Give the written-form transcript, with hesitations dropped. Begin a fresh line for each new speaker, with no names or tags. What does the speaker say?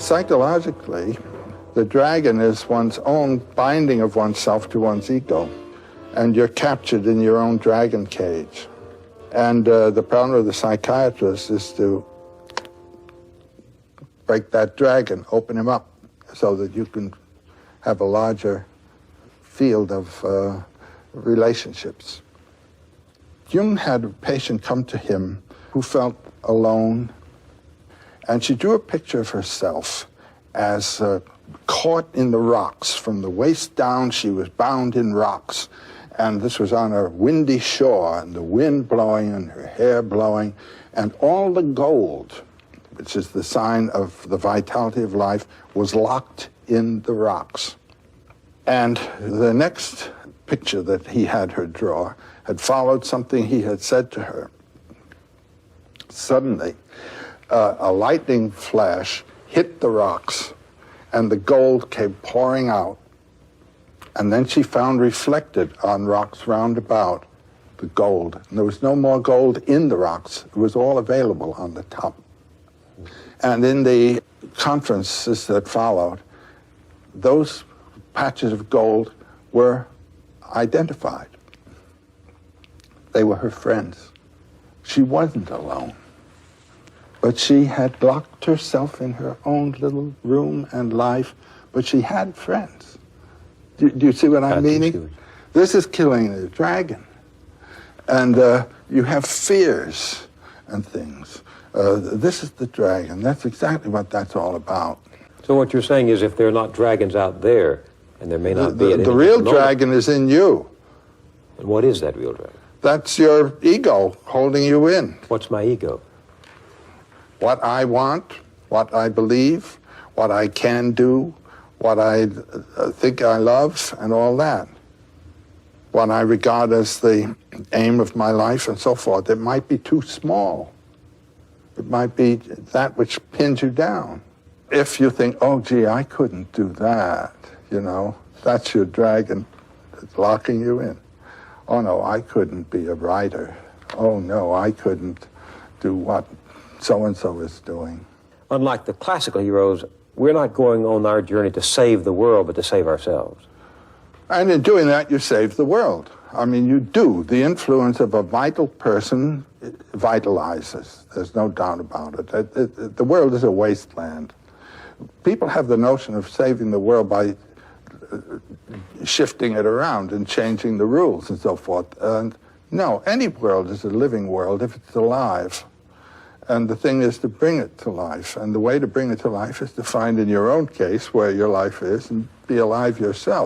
Psychologically, the dragon is one's own binding of oneself to one's ego, and you're captured in your own dragon cage. And the problem of the psychiatrist is to break that dragon, open him up, so that you can have a larger field of relationships. Jung had a patient come to him who felt alone, and she drew a picture of herself as caught in the rocks. From the waist down, she was bound in rocks. And this was on a windy shore, and the wind blowing and her hair blowing, and all the gold, which is the sign of the vitality of life, was locked in the rocks. And the next picture that he had her draw had followed something he had said to her. Suddenly, a lightning flash hit the rocks, and the gold came pouring out. And then she found reflected on rocks round about the gold. And there was no more gold in the rocks. It was all available on the top. And in the conferences that followed, those patches of gold were identified. They were her friends. She wasn't alone. But she had locked herself in her own little room and life, but she had friends. Do you see what I'm meaning? This is killing the dragon. And you have fears and things. This is the dragon. That's exactly what that's all about.
So what you're saying is if there are not dragons out there, and there may not be...
The real dragon is in you.
And what is that real dragon?
That's your ego holding you in.
What's my ego?
What I want, what I believe, what I can do, what I think I love, and all that. What I regard as the aim of my life and so forth. It might be too small. It might be that which pins you down. If you think, oh, gee, I couldn't do that, you know, that's your dragon that's locking you in. Oh, no, I couldn't be a writer. Oh, no, I couldn't do what so-and-so is doing.
Unlike the classical heroes, we're not going on our journey to save the world, but to save ourselves.
And in doing that, you save the world. I mean, you do. The influence of a vital person vitalizes. There's no doubt about it. The world is a wasteland. People have the notion of saving the world by shifting it around and changing the rules and so forth. And no, any world is a living world if it's alive. And the thing is to bring it to life. And the way to bring it to life is to find in your own case where your life is and be alive yourself.